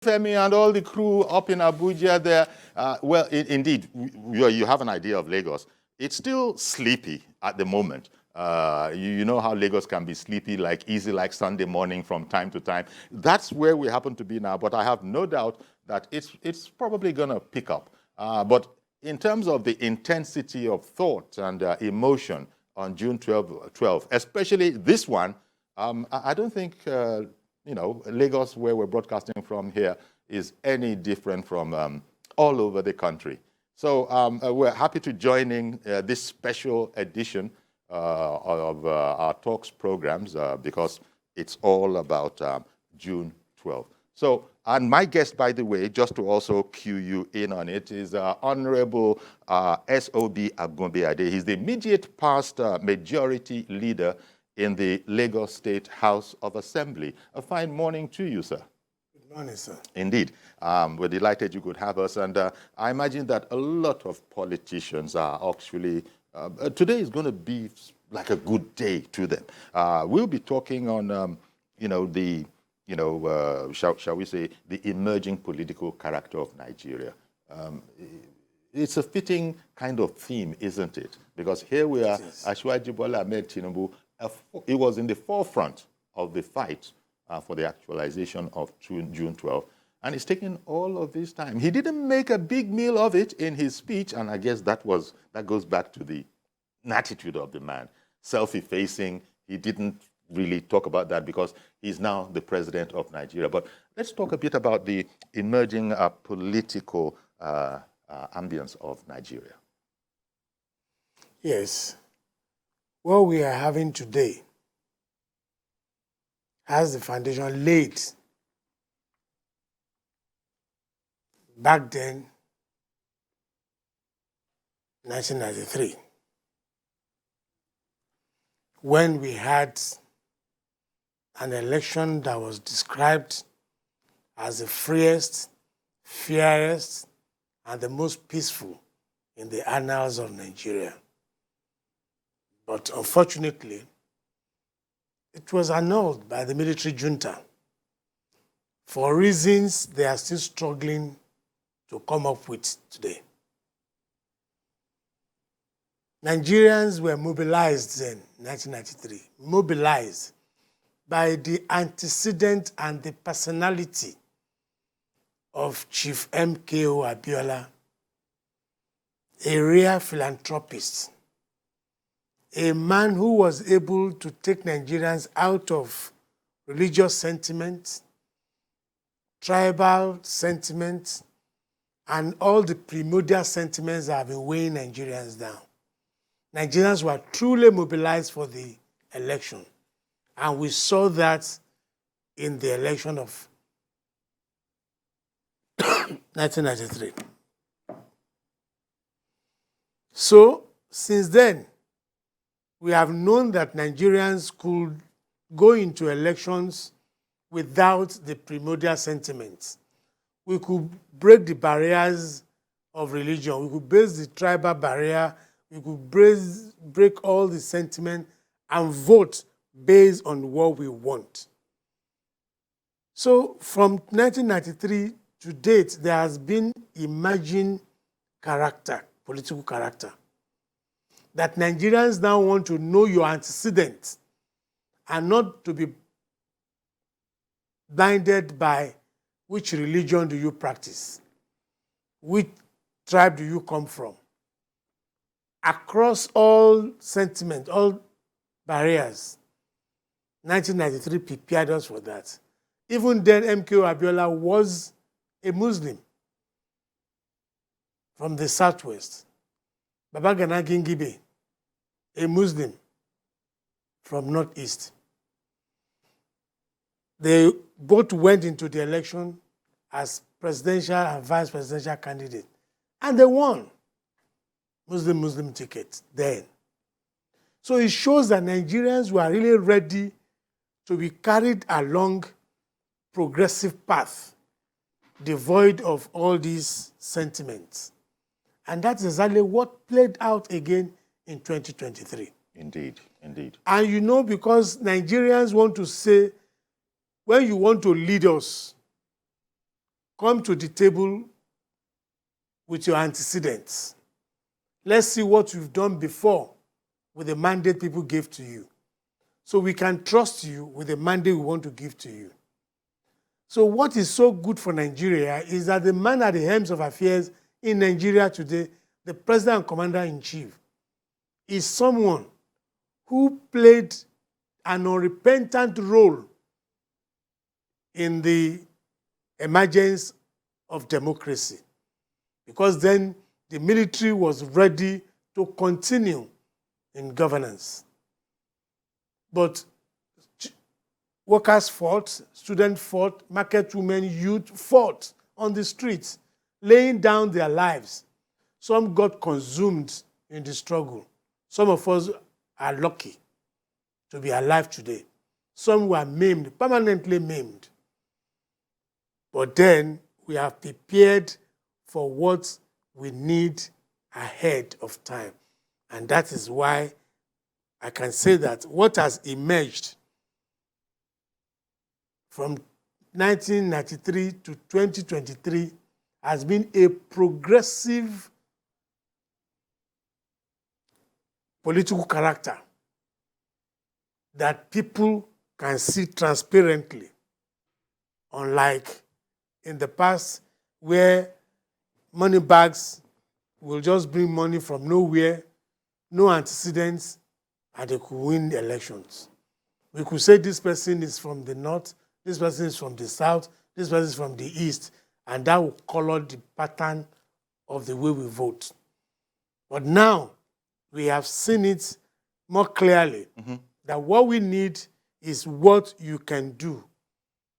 Femi and all the crew up in Abuja there. Well, indeed, you have an idea of Lagos. It's still sleepy at the moment. You know how Lagos can be sleepy, like easy, like Sunday morning from time to time. That's where we happen to be now, but I have no doubt that it's probably going to pick up. But in terms of the intensity of thought and emotion on June 12, especially this one, I don't think Lagos, where we're broadcasting from here, is any different from all over the country. So we're happy to join in this special edition of our talks programs because it's all about June 12th. So, and my guest, by the way, just to also cue you in on it, is Honorable S.O.B. Agumbiade. He's the immediate past majority leader in the Lagos State House of Assembly. A fine morning to you, sir. Good morning, sir. Indeed. We're delighted you could have us. And I imagine that a lot of politicians are actually, today is going to be like a good day to them. We'll be talking on, shall we say, the emerging political character of Nigeria. It's a fitting kind of theme, isn't it? Because here we are, Asiwaju Bola Ahmed Tinubu. It was in the forefront of the fight for the actualization of June 12. And it's taken all of this time. He didn't make a big meal of it in his speech, and I guess that goes back to the attitude of the man. Self-effacing, he didn't really talk about that because he's now the president of Nigeria. But let's talk a bit about the emerging political ambience of Nigeria. Yes. What we are having today has the foundation laid back then, 1993, when we had an election that was described as the freest, fairest, and the most peaceful in the annals of Nigeria. But unfortunately, it was annulled by the military junta for reasons they are still struggling to come up with today. Nigerians were mobilized then, 1993, mobilized by the antecedent and the personality of Chief M.K.O. Abiola, a rare philanthropist, a man who was able to take Nigerians out of religious sentiment, tribal sentiment, and all the primordial sentiments that have been weighing Nigerians down. Nigerians were truly mobilized for the election, and we saw that in the election of 1993. So, since then, we have known that Nigerians could go into elections without the primordial sentiments. We could break the barriers of religion. We could break the tribal barrier. We could break all the sentiment and vote based on what we want. So from 1993 to date, there has been emerging character, political character, that Nigerians now want to know your antecedents and not to be blinded by which religion do you practice, which tribe do you come from. Across all sentiment, all barriers, 1993 prepared us for that. Even then, M.K.O. Abiola was a Muslim from the southwest. Babagana Gingibe, a Muslim from northeast. They both went into the election as presidential and vice presidential candidates, and they won Muslim ticket then. So it shows that Nigerians were really ready to be carried along progressive path, devoid of all these sentiments. And that's exactly what played out again in 2023. Indeed, indeed. And you know, because Nigerians want to say, when you want to lead us, come to the table with your antecedents. Let's see what you've done before with the mandate people gave to you, so we can trust you with the mandate we want to give to you. So what is so good for Nigeria is that the man at the helm of affairs in Nigeria today, the President and Commander-in-Chief, is someone who played an unrepentant role in the emergence of democracy, because then the military was ready to continue in governance. But workers fought, students fought, market women, youth fought on the streets, laying down their lives. Some got consumed in the struggle. Some of us are lucky to be alive today. Some were maimed, permanently maimed. But then we have prepared for what we need ahead of time. And that is why I can say that what has emerged from 1993 to 2023 has been a progressive political character that people can see transparently, unlike in the past where money bags will just bring money from nowhere, no antecedents, and they could win the elections. We could say this person is from the north, this person is from the south, this person is from the east, and that will color the pattern of the way we vote. But now we have seen it more clearly that what we need is what you can do.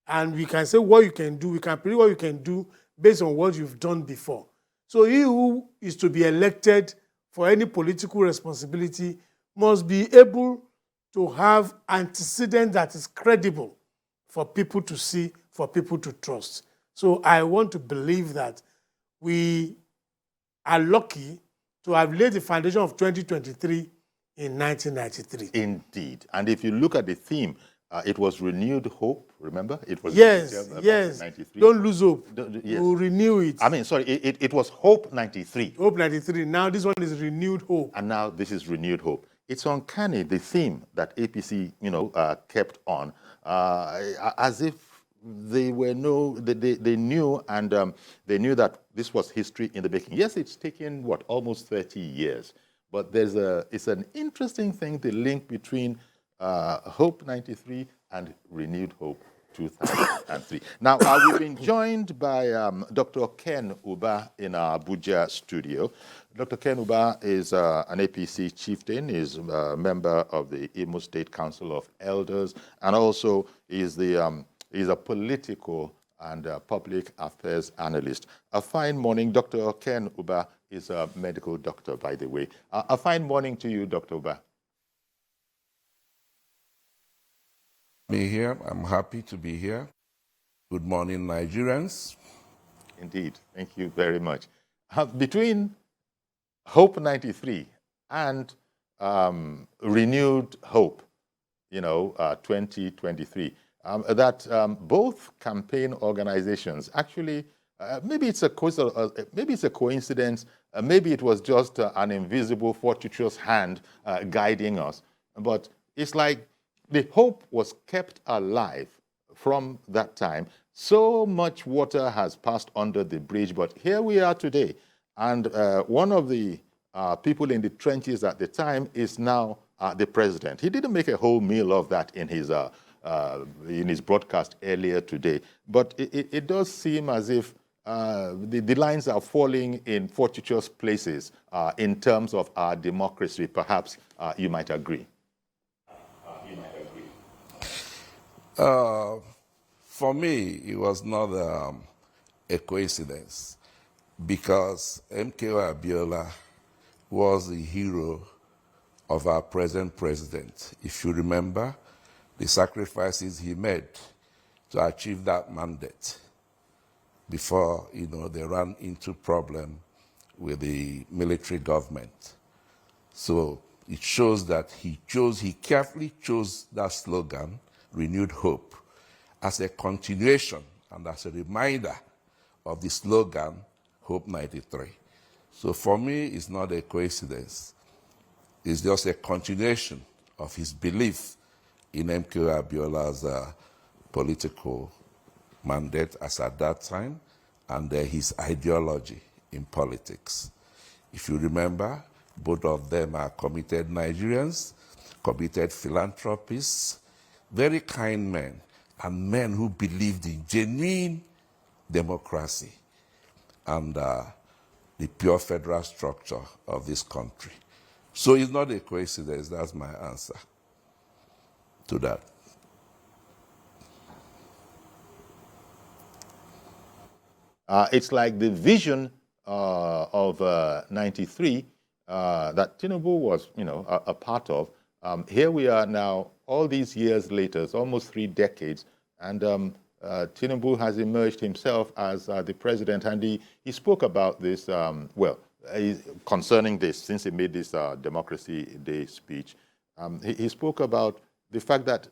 And we can say what you can do, we can predict what you can do based on what you've done before. So he who is to be elected for any political responsibility must be able to have antecedent that is credible for people to see, for people to trust. So I want to believe that we are lucky to have laid the foundation of 2023 in 1993. Indeed. And if you look at the theme, it was renewed hope, remember? It was yes. 93. Don't lose hope. Yes. We'll renew it. I mean, sorry, it was Hope 93. Hope 93. Now this one is renewed hope. And now this is renewed hope. It's uncanny, the theme that APC, kept on, as if they were they knew, and they knew that this was history in the making. Yes, it's taken, almost 30 years. But it's an interesting thing, the link between Hope 93 and Renewed Hope 2003. Now, we've been joined by Dr. Ken Uba in our Abuja studio. Dr. Ken Uba is an APC chieftain, is a member of the Imo State Council of Elders, and also is a political and public affairs analyst. A fine morning. Dr. Ken Uba is a medical doctor, by the way. A fine morning to you, Dr. Uba. Me here. I'm happy to be here. Good morning, Nigerians. Indeed. Thank you very much. Between Hope 93 and Renewed Hope, 2023, that both campaign organizations actually, maybe it's a coincidence, maybe it was just an invisible, fortuitous hand guiding us, but it's like the hope was kept alive from that time. So much water has passed under the bridge, but here we are today. And one of the people in the trenches at the time is now the president. He didn't make a whole meal of that in his broadcast earlier today, but it does seem as if the lines are falling in fortuitous places in terms of our democracy. Perhaps you might agree. For me, it was not a coincidence, because MKO Abiola was the hero of our present president. If you remember, the sacrifices he made to achieve that mandate before, they ran into problem with the military government. So it shows that he carefully chose that slogan, Renewed Hope, as a continuation and as a reminder of the slogan Hope 93. So for me, it's not a coincidence. It's just a continuation of his belief in MK Abiola's political mandate as at that time, and his ideology in politics. If you remember, both of them are committed Nigerians, committed philanthropists, very kind men, and men who believed in genuine democracy and the pure federal structure of this country. So it's not a coincidence. That's my answer to that. It's like the vision of 93 that Tinubu was, a part of. Here we are now, all these years later, it's almost 3 decades, and Tinubu has emerged himself as the president, and he spoke about this, concerning this, since he made this Democracy Day speech. He spoke about the fact that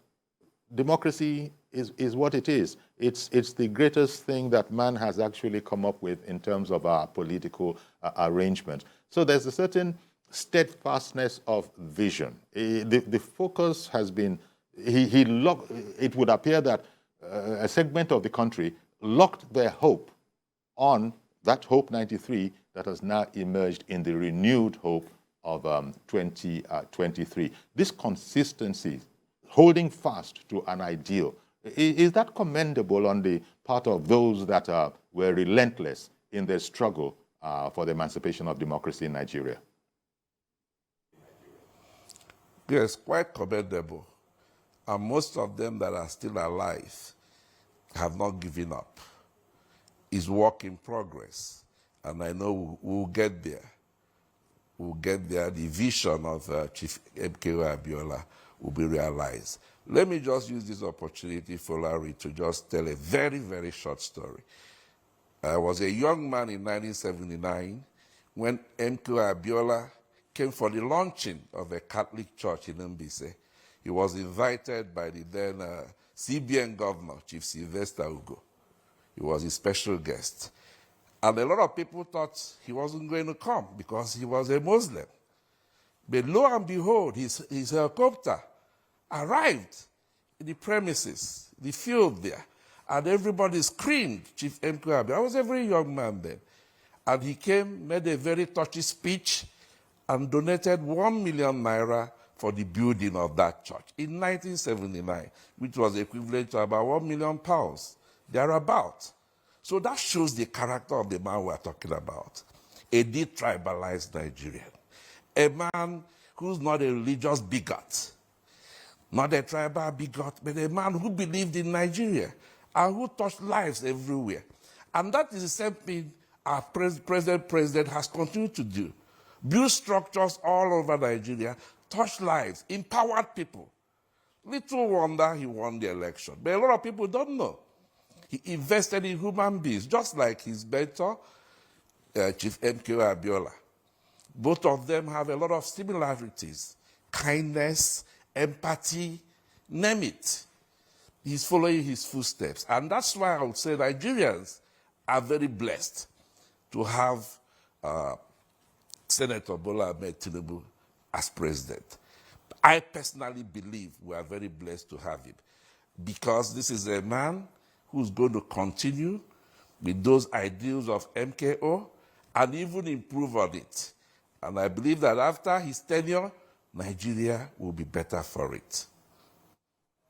democracy is what it is. It's the greatest thing that man has actually come up with in terms of our political arrangement. So there's a certain steadfastness of vision. The focus has been, it would appear that a segment of the country locked their hope on that Hope 93 that has now emerged in the renewed hope of 2023. This consistency, holding fast to an ideal, is that commendable on the part of those that were relentless in their struggle for the emancipation of democracy in Nigeria? Yes, quite commendable. And most of them that are still alive have not given up. It's work in progress. And I know we'll get there. We'll get there. The vision of Chief MK Abiola will be realized. Let me just use this opportunity for Larry to just tell a very, very short story. I was a young man in 1979 when MK Abiola came for the launching of a Catholic church in Mbise. He was invited by the then CBN governor, Chief Sylvester Ugo. He was a special guest. And a lot of people thought he wasn't going to come because he was a Muslim. But lo and behold, his helicopter arrived in the premises, the field there, and everybody screamed, Chief MK Abiola. I was a very young man then. And he came, made a very touchy speech, and donated 1 million naira for the building of that church in 1979, which was equivalent to about 1 million pounds, thereabout. So that shows the character of the man we're talking about. A detribalized Nigerian. A man who's not a religious bigot, not a tribal bigot, but a man who believed in Nigeria and who touched lives everywhere. And that is the same thing our president has continued to do. Build structures all over Nigeria, touch lives, empowered people. Little wonder he won the election. But a lot of people don't know. He invested in human beings, just like his mentor, Chief MK Abiola. Both of them have a lot of similarities. Kindness, empathy, name it. He's following his footsteps. And that's why I would say Nigerians are very blessed to have Senator Bola Ahmed Tinubu as president. I personally believe we are very blessed to have him because this is a man who's going to continue with those ideals of MKO and even improve on it. And I believe that after his tenure, Nigeria will be better for it.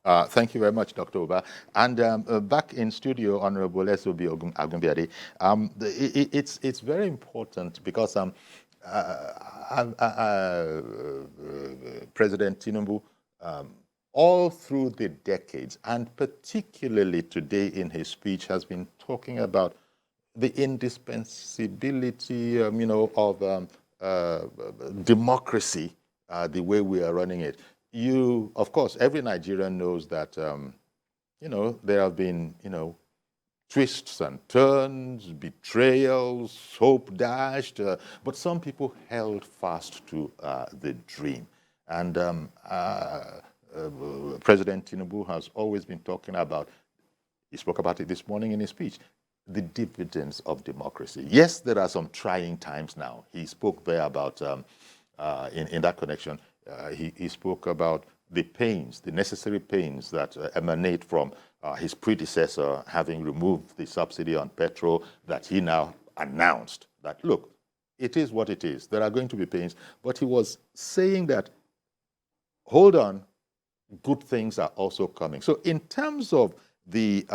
Thank you very much, Dr. Uba. And back in studio, Honorable Esobi Agunbiade, it's very important because President Tinubu, all through the decades, and particularly today in his speech, has been talking about the indispensability, of democracy, the way we are running it. Of course, every Nigerian knows that, there have been, twists and turns, betrayals, hope dashed, but some people held fast to the dream. And President Tinubu has always been talking about, he spoke about it this morning in his speech, the dividends of democracy. Yes, there are some trying times now. He spoke there about, in that connection, he spoke about the pains, the necessary pains that emanate from his predecessor having removed the subsidy on petrol, that he now announced that, look, it is what it is. There are going to be pains. But he was saying that, hold on, good things are also coming. So in terms of the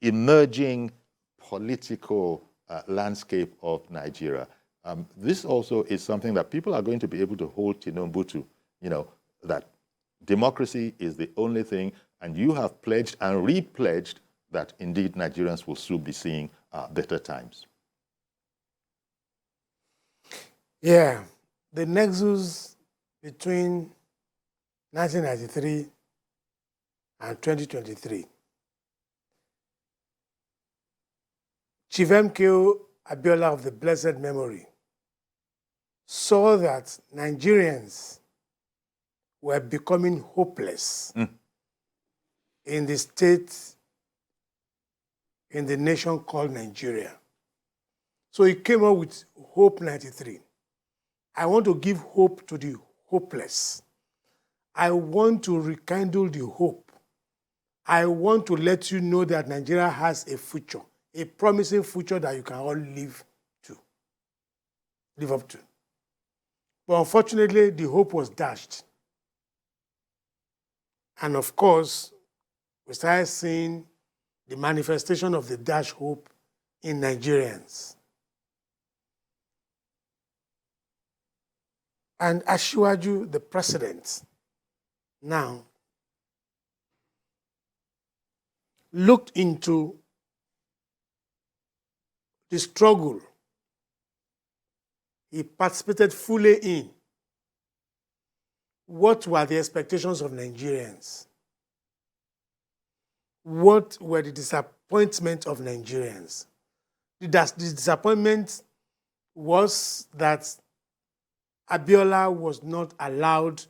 emerging political landscape of Nigeria, this also is something that people are going to be able to hold Tinubu to, that democracy is the only thing, and you have pledged and re-pledged that indeed Nigerians will soon be seeing better times. Yeah, the nexus between 1993 and 2023. Chief MKO Abiola of the blessed memory saw that Nigerians were becoming hopeless in the state, in the nation called Nigeria. So he came up with Hope 93. I want to give hope to the hopeless. I want to rekindle the hope. I want to let you know that Nigeria has a future, a promising future that you can all live up to. But unfortunately, the hope was dashed. And of course, we started seeing the manifestation of the dashed hope in Nigerians. And Asiwaju, the president, now looked into the struggle he participated fully in. What were the expectations of Nigerians? What were the disappointments of Nigerians? The disappointment was that Abiola was not allowed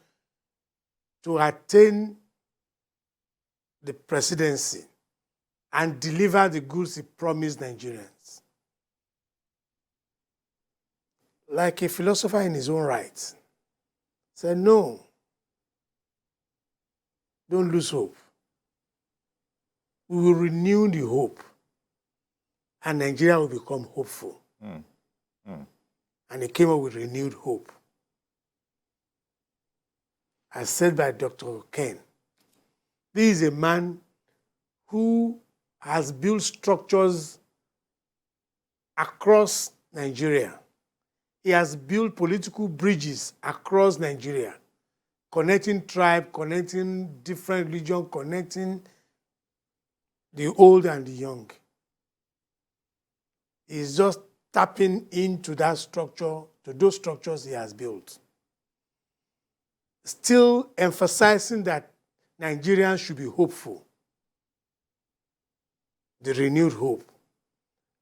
to attain the presidency and deliver the goods he promised Nigerians. Like a philosopher in his own right, said, no, don't lose hope. We will renew the hope, and Nigeria will become hopeful. And he came up with renewed hope. As said by Dr. Ken, this is a man who has built structures across Nigeria. He has built political bridges across Nigeria, connecting tribes, connecting different religions, connecting the old and the young. He's just tapping into that structure, to those structures he has built. Still emphasizing that Nigerians should be hopeful. The renewed hope.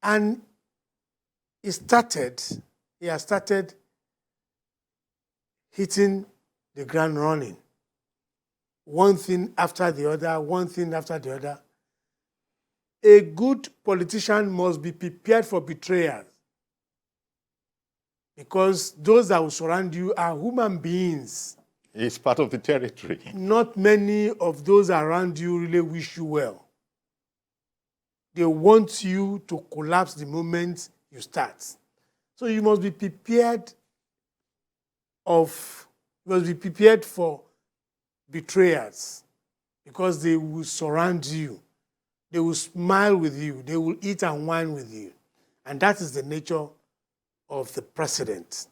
And he has started hitting the ground running. One thing after the other, one thing after the other. A good politician must be prepared for betrayal, because those that will surround you are human beings. It's part of the territory. Not many of those around you really wish you well. They want you to collapse the moment you start. So you must be prepared for betrayers, because they will surround you. They will smile with you. They will eat and wine with you. And that is the nature of the president,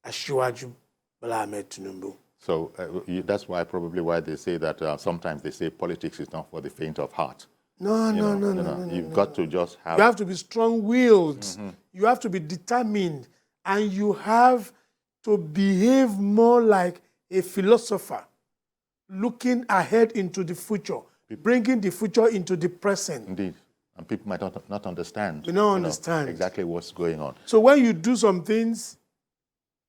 Asiwaju Bola Ahmed Tinubu. So that's probably why they say that sometimes they say politics is not for the faint of heart. No. You've got to just have... You have to be strong-willed. You have to be determined. And you have to behave more like a philosopher, looking ahead into the future, bringing the future into the present. Indeed. And people might not understand. We don't understand exactly what's going on. So when you do some things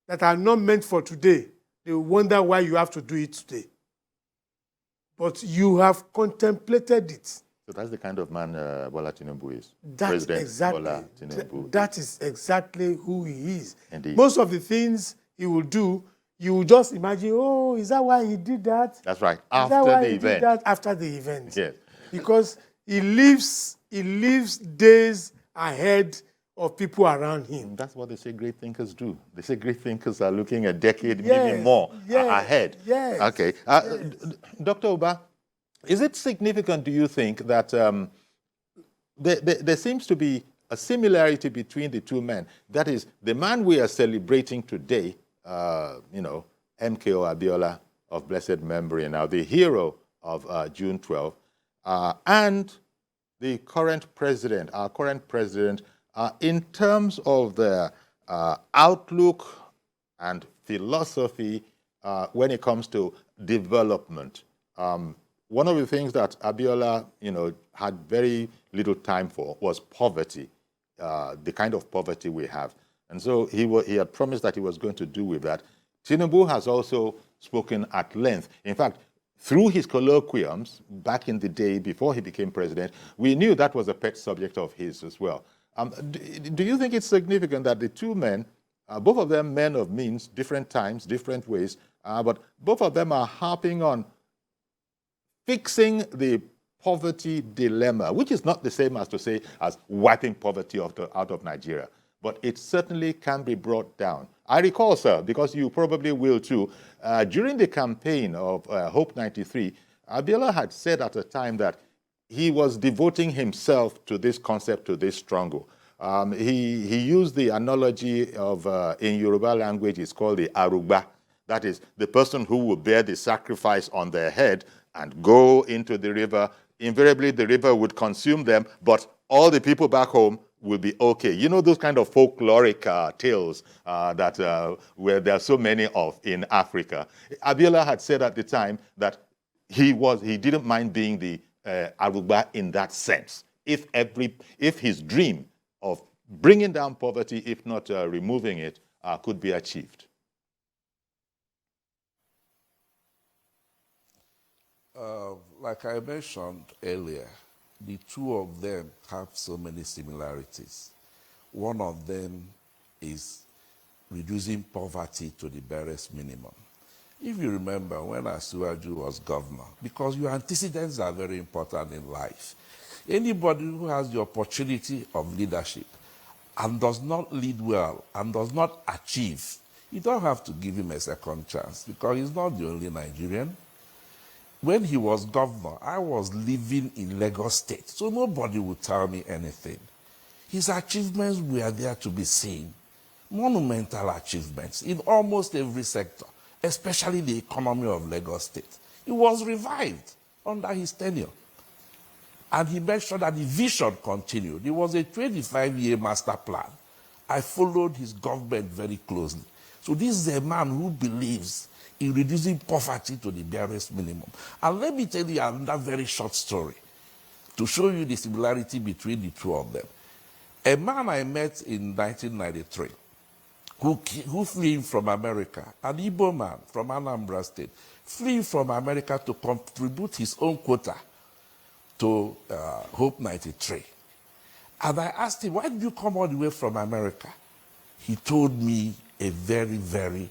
that are not meant for today, they wonder why you have to do it today. But you have contemplated it. So that's the kind of man Bola Tinubu is. That's President exactly, Bola Tinubu. that is exactly who he is. Indeed. Most of the things he will do, you will just imagine, oh, is that why he did that? That's right. Is that After why the he event. did that? After the event. Yes. Because he lives days ahead of people around him. That's what they say great thinkers do. They say great thinkers are looking a decade, maybe Yes, more yes, ahead. yes, Okay. Dr. Uba, is it significant, do you think, that there seems to be a similarity between the two men? That is, the man we are celebrating today, MKO Abiola of blessed memory, now the hero of June 12, and the current president, our current president, in terms of their outlook and philosophy when it comes to development. One of the things that Abiola, had very little time for was poverty, the kind of poverty we have. And so he had promised that he was going to do with that. Tinubu has also spoken at length. In fact, through his colloquiums back in the day before he became president, we knew that was a pet subject of his as well. Do you think it's significant that the two men, both of them men of means, different times, different ways, but both of them are harping on fixing the poverty dilemma, which is not the same as to say as wiping poverty out of Nigeria, but it certainly can be brought down. I recall, sir, because you probably will too, during the campaign of Hope 93, Abiola had said at the time that he was devoting himself to this concept, to this struggle. He used the analogy of, in Yoruba language, it's called the Arugba. That is, the person who will bear the sacrifice on their head and go into the river. Invariably, the river would consume them, but all the people back home will be okay. You know those kind of folkloric tales that where there are so many of in Africa. Abiola had said at the time that he didn't mind being the Arugba in that sense. If his dream of bringing down poverty, if not removing it, could be achieved. Like I mentioned earlier, the two of them have so many similarities. One of them is reducing poverty to the barest minimum. If you remember when Asiwaju was governor, because your antecedents are very important in life. Anybody who has the opportunity of leadership and does not lead well and does not achieve, you don't have to give him a second chance because he's not the only Nigerian. When he was governor, I was living in Lagos State, so nobody would tell me anything. His achievements were there to be seen. Monumental achievements in almost every sector, especially the economy of Lagos State. It was revived under his tenure. And he made sure that the vision continued. It was a 25-year master plan. I followed his government very closely. So this is a man who believes in reducing poverty to the barest minimum. And let me tell you another very short story to show you the similarity between the two of them. A man I met in 1993 who flew from America, an Igbo man from Anambra State, flew from America to contribute his own quota to Hope 93. And I asked him, why did you come all the way from America? He told me a very, very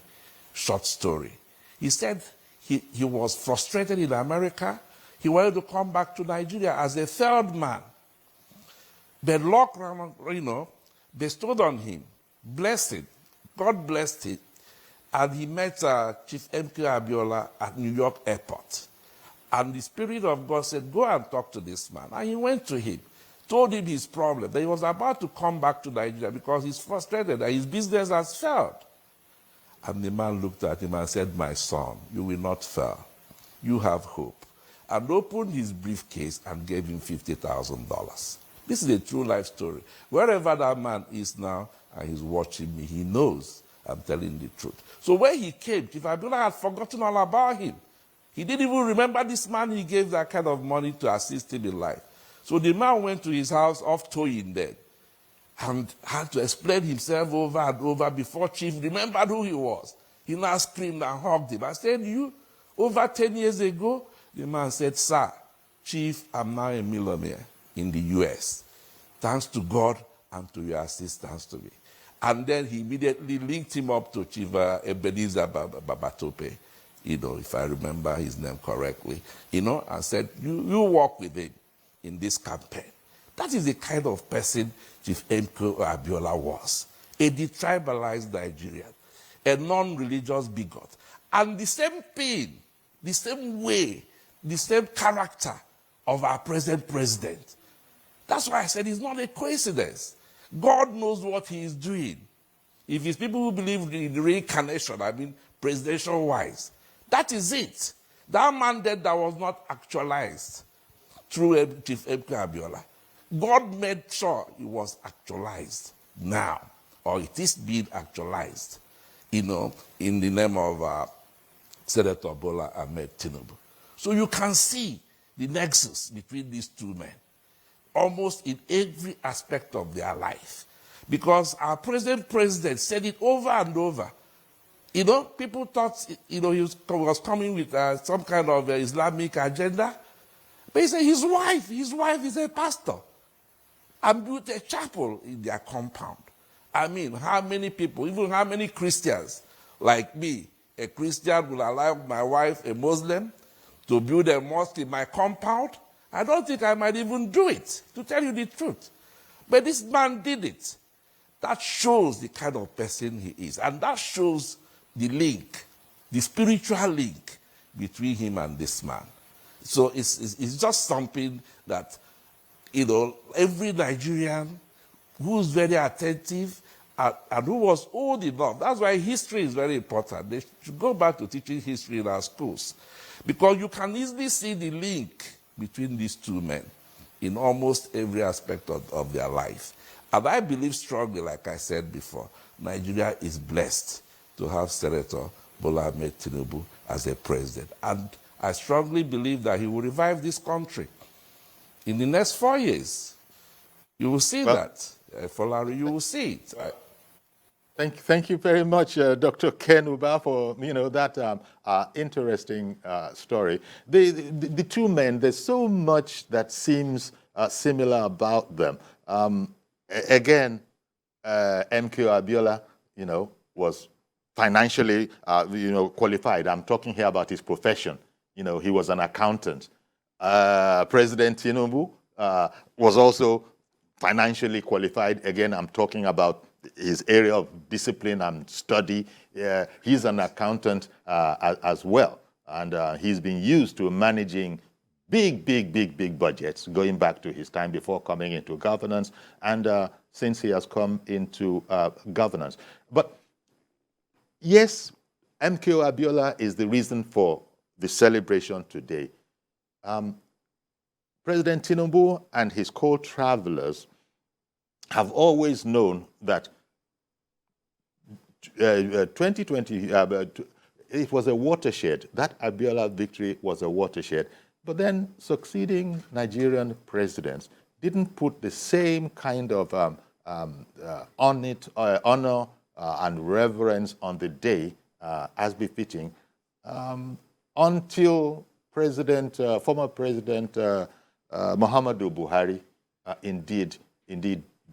short story. He said he was frustrated in America. He wanted to come back to Nigeria as a third man. But luck, bestowed on him, blessing. God blessed him. And he met Chief MKO Abiola at New York Airport. And the Spirit of God said, go and talk to this man. And he went to him, told him his problem, that he was about to come back to Nigeria because he's frustrated that his business has failed. And the man looked at him and said, my son, you will not fail. You have hope. And opened his briefcase and gave him $50,000. This is a true life story. Wherever that man is now, and he's watching me, he knows I'm telling the truth. So when he came, Chief Abiola had forgotten all about him. He didn't even remember this man he gave that kind of money to assist him in life. So the man went to his house off towing dead and had to explain himself over and over before Chief remembered who he was. He now screamed and hugged him. I said, you, over 10 years ago? The man said, sir, Chief, I'm now a millionaire in the US, thanks to God and to your assistance to me. And then he immediately linked him up to Chief Ebenezer Babatope, if I remember his name correctly, and said, you work with him in this campaign. That is the kind of person Chief MKO Abiola was. A detribalized Nigerian, a non-religious bigot. And the same thing, the same way, the same character of our present president. That's why I said it's not a coincidence. God knows what he is doing. If it's people who believe in reincarnation, presidential-wise, that is it. That mandate that was not actualized through Chief MK Abiola, God made sure it was actualized now, or it is being actualized, in the name of Senator Bola Ahmed Tinubu. So you can see the nexus between these two men, almost in every aspect of their life. Because our present president said it over and over. People thought, he was coming with some kind of Islamic agenda. But he said his wife is a pastor and built a chapel in their compound. How many people, even how many Christians like me, a Christian will allow my wife, a Muslim, to build a mosque in my compound? I don't think I might even do it, to tell you the truth. But this man did it. That shows the kind of person he is. And that shows the link, the spiritual link between him and this man. So it's just something that, every Nigerian who's very attentive and who was old enough, that's why history is very important. They should go back to teaching history in our schools. Because you can easily see the link between these two men in almost every aspect of their life. And I believe strongly, like I said before, Nigeria is blessed to have Senator Bola Ahmed Tinubu as a president. And I strongly believe that he will revive this country in the next 4 years. You will see that. Folari, you will see it. Thank you very much, Dr. Ken Uba, for that interesting story. The two men, there's so much that seems similar about them. Again, MK Abiola, was financially, qualified. I'm talking here about his profession. He was an accountant. President Tinubu was also financially qualified. Again, I'm talking about his area of discipline and study. He's an accountant as well. And he's been used to managing big budgets, going back to his time before coming into governance, and since he has come into governance. But yes, MKO Abiola is the reason for the celebration today. President Tinubu and his co-travelers have always known that 2020, it was a watershed. That Abiola victory was a watershed. But then succeeding Nigerian presidents didn't put the same kind of honor and reverence on the day as befitting until former President Muhammadu Buhari indeed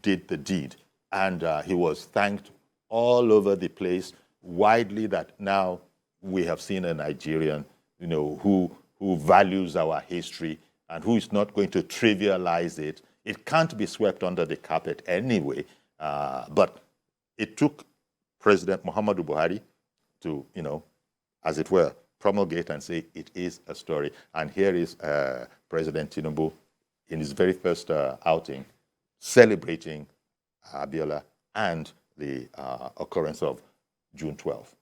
did the deed. And he was thanked all over the place, widely, that now we have seen a Nigerian, who values our history and who is not going to trivialize it. It can't be swept under the carpet anyway. But it took President Muhammadu Buhari to, as it were, promulgate and say it is a story. And here is President Tinubu in his very first outing celebrating Abiola and the occurrence of June 12th.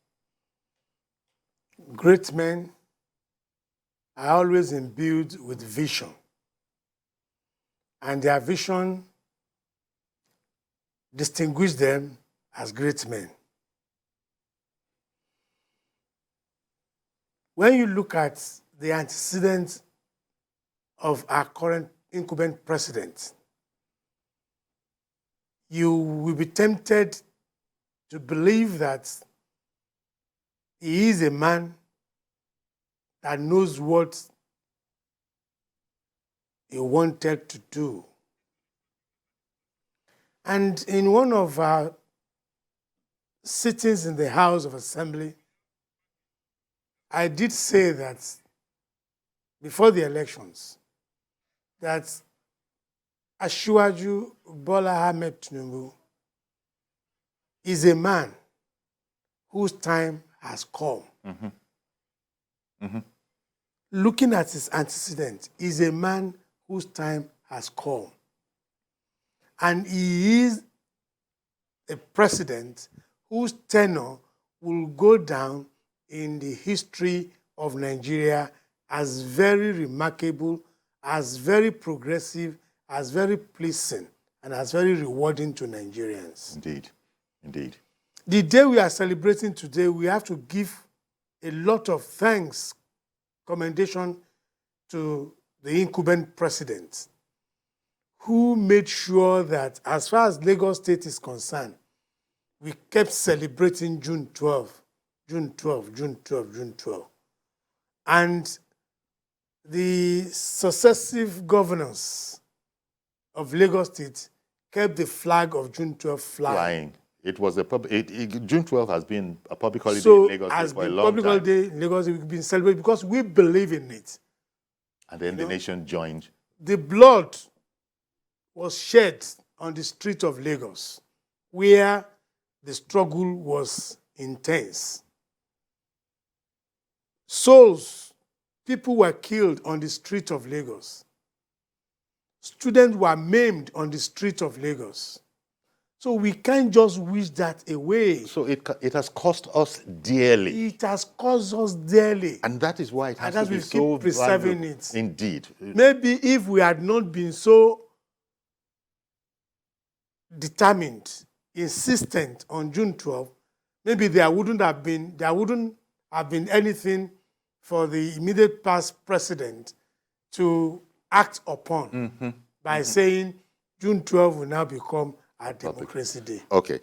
Great men are always imbued with vision. And their vision distinguishes them as great men. When you look at the antecedents of our current incumbent president, you will be tempted to believe that he is a man that knows what he wanted to do. And in one of our sittings in the House of Assembly, I did say that before the elections, that Asiwaju Bola Ahmed Tinubu is a man whose time has come. Looking at his antecedents, is a man whose time has come. And he is a president whose tenure will go down in the history of Nigeria as very remarkable, as very progressive, as very pleasing, and as very rewarding to Nigerians. Indeed, indeed. The day we are celebrating today, we have to give a lot of thanks, commendation to the incumbent president, who made sure that as far as Lagos State is concerned, we kept celebrating June 12, June 12, June 12, June 12. And the successive governors of Lagos State kept the flag of June 12 flying. It was a June 12 has been a public holiday in Lagos has for a been long public time. holiday in Lagos. We've been celebrating because we believe in it. And then the nation joined. The blood was shed on the street of Lagos, where the struggle was intense. Souls, people were killed on the street of Lagos. Students were maimed on the street of Lagos. So we can't just wish that away. So it has cost us dearly. It has cost us dearly. And that is why it has to be we so keep preserving valuable. it. Indeed. Maybe if we had not been so determined, insistent on June 12, maybe there wouldn't have been anything for the immediate past president to act upon by saying June 12 will now become our Democracy Day. Okay.